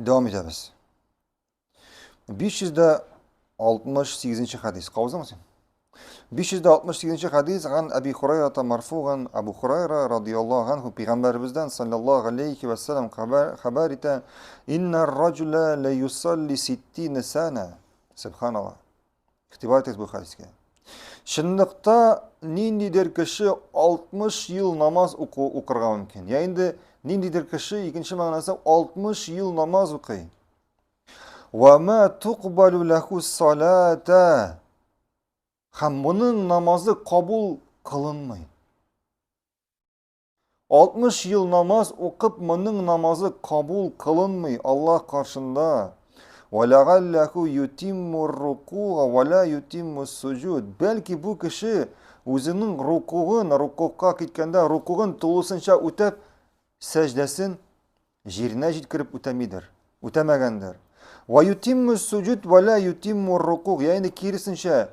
Devam ederiz. 568. hadis. Kavuzda mısın? 568. hadis an Abi Hurayra marfuğan Abu Hurayra radıyallahu anhu Peygamberimizden sallallahu aleyhi ve sellem haber iten inna racule le yusalli sittine sana. Subhanallah. İktibar etiniz bu hadisке. Шындықта ниндейдер кіші 60 yıl namaz оқырға мүмкін. Яғни ниндейдер кіші екінші мағынасы 60 yıl namaz оқи. وَمَا تُقْبَلُ لَهُ الصَّلَاةَ Һәм бұның намазы қабул қылынмай. 60 yıl namaz оқып, мұның намазы қабул қылынмай Аллах қаршында. وَلَعَلَّهُ يُتِمُّ الرُّكُوعَ وَلَا يُتِمُّ السُّجُودَ Бәлки бұл кіші өзінің рукуға кеткенде рукуғын толысынша өтеп, сәждесін жеріне жеткіріп өтемегендер. وَيُتِمُّ السُّجُودَ وَلَا يُتِمُّ الرُّكُوعَ Яғни керісінше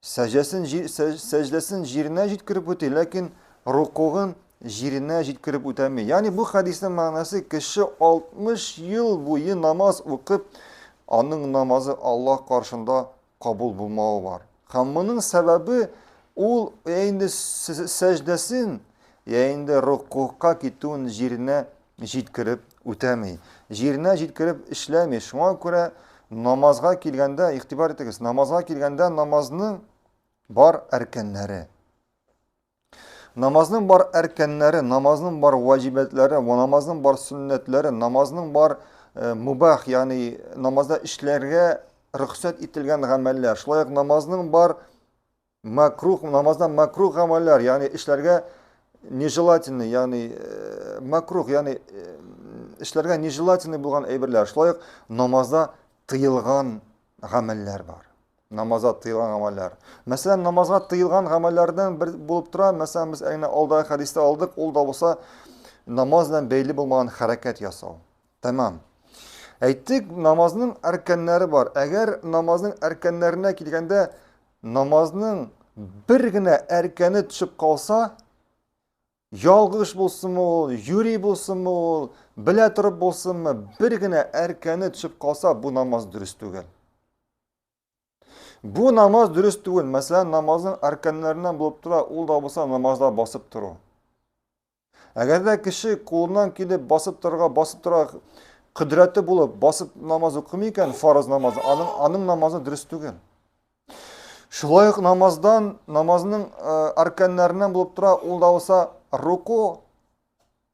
сәждесін жеріне жеткіріп өте, ләкин рукуғын жеріне жеткіріп өтемей. Яғни бұл хадистің мағынасы кіші 60 yıl бойы намаз оқып, аның намазы Аллах қаршында қабыл болмауы бар. Һәм мұның сәбәбі ол яғни сәждесін, яғни рукуға кетуін жеріне жеткіріп өтемей. Жеріне жеткіріп ішләмей. Шуңа күрә намазға келгенде, иғтибар етіңіз, намазға келгенде намазның бар әркәннәре. Namazның бар әркәннәре, намазның бар ваҗибәтләре, намазның бар сүннәтләре, намазның бар мубах, яғни намазда эшләргә рөхсәт ителгән гамәлләр. Шулай ук намазның бар макрух, намазда макрух гамәлләр, яғни эшләргә нежелательный, яғни макрух, яғни эшләргә нежелательный булган әйберләр. Шулай ук намазда тыелган гамәлләр бар. Намазға тыйылған ғамаллар. Мәсәлән, намазға тыйылған ғамаллардан бір болып тұра, мәсәлән, біз алдағы хадисті алдық, ол да болса намаздан бәйлі болмаған хәрәкәт ясау. Тамам. Әйттік, намазның әркәннәре бар. Әгәр намазның әркәннәренә келгәндә, намазның бір генә әркәне төшеп қалса, ялгыш булсынмы ул, юри булсынмы ул, белә торып булсынмы, бір генә әркәне төшеп қалса, бу намаз дөрес түгел. Bu namaz dürüst түгел. Мәсәлән, намазның әркәннәреннән булып тора, ул да булса намазда басып тору. Әгәр дә кеше кулыннан килеп басып торырга, кыдрәте булып, басып намаз укымый икән, фарыз намазы, аның намазы дөрес түгел. Шулай ук намазның әркәннәреннән булып тора, ул да булса руку,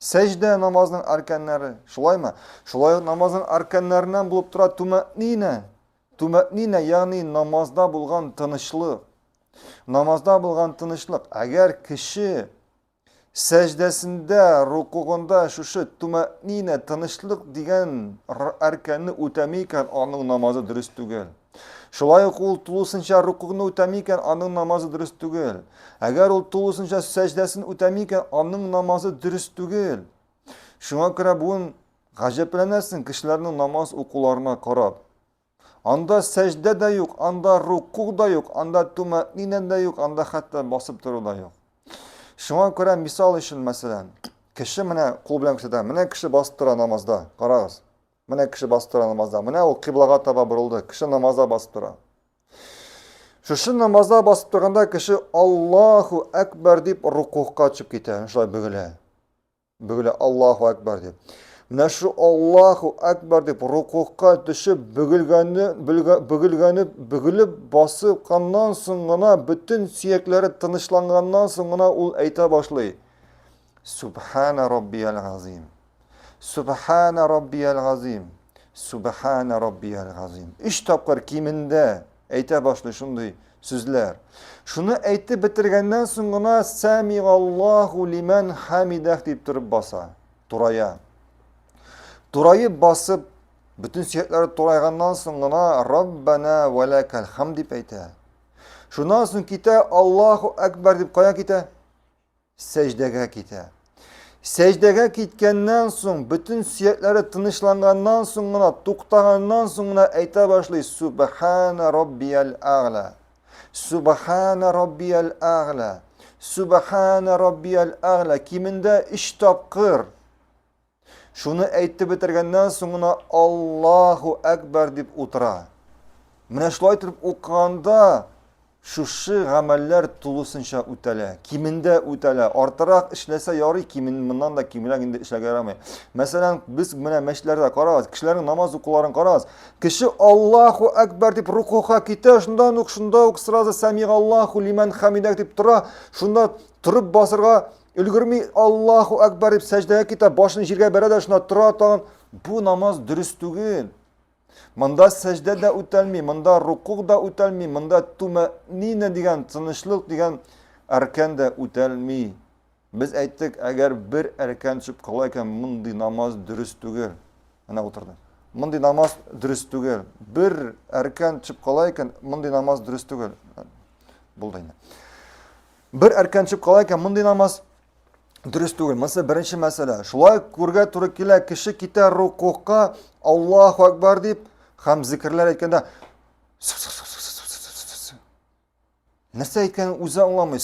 сәҗдә намазның әркәннәре. Шулаймы? Шулай ук намазның әркәннәреннән булып тора Тумәтнина, яғни намазда булган тынычлык. Намазда булган тынычлык. Әгәр кеше сәҗдәсендә, рукугында шушы тумәтнина, тынычлык дигән әркәнне үтәмий икән, аның намазы дөрес түгел. Шулай ук ул тулысынча рукугны үтәмий икән, аның намазы дөрес түгел. Әгәр ул тулысынча сәҗдәсен үтәмий икән, аның намазы дөрес түгел. Шуңа күрә бүген гаҗәпләнәсең кешеләрнең намаз укуларына карап. Анда сәждә дә юк, анда руку да юк, анда тумәтнина да юк, анда хәтта басып тору да юк. Шуңа күрә мисал өчен мәсәлән, кеше менә кул белән күрсәтә, менә кеше басып тора намазда, карагыз. Менә кеше басып тора намазда, менә ул кыйблага таба борылды, кеше намазда басып тора. Шушы намазда басып торганда кеше Аллаху әкбәр дип рукуга төшеп китә, шулай бөгелә Аллаху әкбәр дип. Менә шу Аллаху әкбәр дип рукуга төшеп бөгелеп басып каннан соң гына бүтән сөякләре тынычланганнан соң гына ул әйтә башлый. Субхана раббиял газим. Субхана раббиял газим. Субхана раббиял газим. 3 тапкыр кимендә әйтә башлый шундый сүзләр. Шуны әйтеп бетергәннән соң гына Самиаллаху лиман хамидах дип торып баса. Турайып басып, бүтін сөякләре турайганнан соң гына Раббана ва лакал хамд дип әйтә. Шуннан соң китә Аллаху әкбәр дип кая китә? Сәҗдәгә китә. Сәҗдәгә киткәннән соң, бүтін сөякләре тынычланганнан соң гына, туктаганнан соң гына әйтә башлый Субхана раббиял а'ла. Субхана раббиял а'ла. Субхана раббиял а'ла. Кимендә 3 тапкыр Шуны әйтеп бетергәннән соң гына Аллаһу әкбәр дип утыра. Менә шулай итеп укыганда шушы гамәлләр тулысынча үтәлә, кимендә үтәлә. Артырак эшләсә ярый, киминнән да кимрәк инде эшләргә ярамый. Мәсәлән, без менә мәчетләрдә карагыз, кешеләрнең намаз укуларын карагыз. Кеше Аллаһу әкбәр дип рукуга китә, шунда ук сразу Самигаллаһу лиман хамидак дип тора, шунда турып басырга өлгерми Аллаһу әкбәр дип сәҗдәгә китә, башын җиргә бәрә дә шунда тора тагын. Бу намаз дөрес түгел. Монда сәҗдә дә үтәлми, монда рукук да үтәлми, монда тумәнина дигән тынычлык дигән аркан да үтәлми. Без әйттек, әгәр бер аркан төшеп кала икән, мондый намаз дөрес түгел. Менә утырды. Мондый намаз дөрес түгел. Бер аркан төшеп кала икән, мондый намаз дөрес түгел. Булды инде. Бер аркан төшеп кала икән, мондый намаз дөрес түгел. Монысы беренче мәсьәлә. Шулай күргә туры килә, кеше китә рукука, Аллаһу әкбәр дип, һәм зикрләр әйткәндә нәрсә әйткәнен үзе аңламый.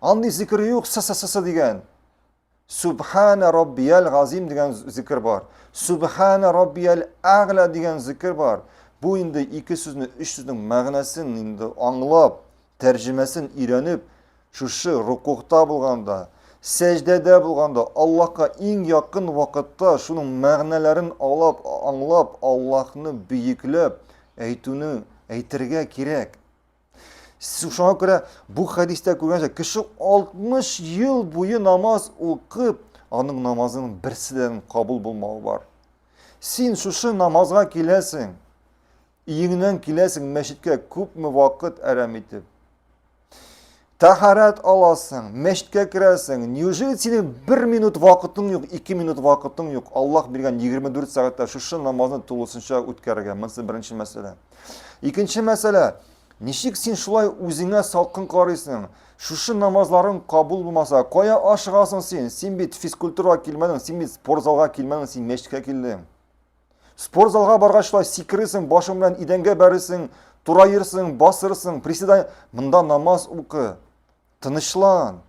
Андый зикр юк, дигән. Субхана раббиял газим дигән зикр бар. Субхана раббиял аъла дигән зикр бар. Бу инде 2 сүзне, 3 сүзнең мәгънәсен инде аңлап, тәрҗемәсен өйрәнеп, шушы рукукта булганда, сәҗдәдә булганда, Аллаһка иң якын вакытта шуның мәгънәләрен аңлап, Аллаһны бийекләп әйтүне әйтергә кирәк. Шуңа күрә бу хадистә күргәнчә, кеше 60 ел буе намаз укып, аның намазының берсидән кабул булмавы бар. Син шушы намазга киләсең, иңнән киләсең мәчеткә күпме вакыт әрәм итеп. Тахарат аласың, мәчеткә керәсең, неужели синең 1 минут вакытың юк, 2 минут вакытың юк? Аллаһ биргән 24 сәгатьтә шушы намазны тулысынча үткәрергә. Монысы беренче мәсьәлә. Икенче мәсьәлә, ничек син шулай үзеңә салкын карыйсың? Шушы намазларың кабул булмаса, кая ашыгасың син? Син бит физкультурага килмәдең, син бит спортзалга килмәдең, син мәчеткә килдең. Спортзалга баргач шулай сикерсең, башың белән идәнгә бәрерсең, турайырсың, басырсың, приседание. Монда намаз укы. Тынычлан.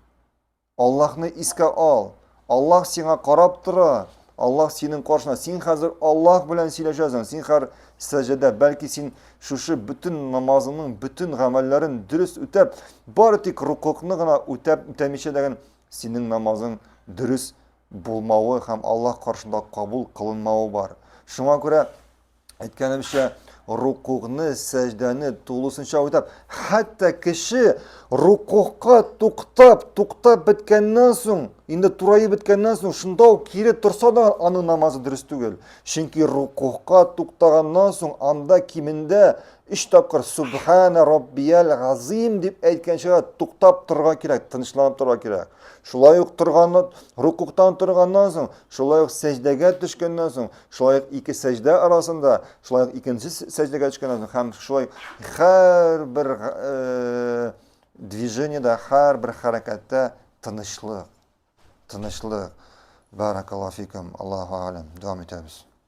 Аллаһны искә ал. Аллаһ сиңа карап тора. Аллаһ синең каршына. Син хәзер Аллаһ белән сөйләшәсең. Син һәр сәҗдәдә, бәлки син шушы бүтән намазыңның бүтән гамәлләрен дөрес үтәп, бары тик рукукны гына үтәмичә дигән синең намазың дөрес булмавы һәм Аллаһ каршында кабул кылынмавы бар. Шуңа күрә әйткәнемчә, рукукны, сәҗдәне тулысынча үтәп, хәтта кеше рукукка туктап биткәннән соң, инде турайып биткәннән соң, шунда ук кире торса да аның намазы дөрес түгел. Чөнки рукукка туктаганнан соң анда кимендә 3 тапкыр Субхана раббиял газим дип әйткәнчә туктап торырга кирәк, тынычланып торырга кирәк. Шулай ук рукуктан торганнан соң, шулай ук сәҗдәгә төшкәннән соң, шулай ук 2 сәҗдә арасында, шулай ук икенче сәҗдәгә төшкәннән соң, һәм шулай һәр бер движениедә, һәр бер хәрәкәттә тынычлык. Баракаллаһу фикум. Аллаһу а'лам. Дәвам итәбез.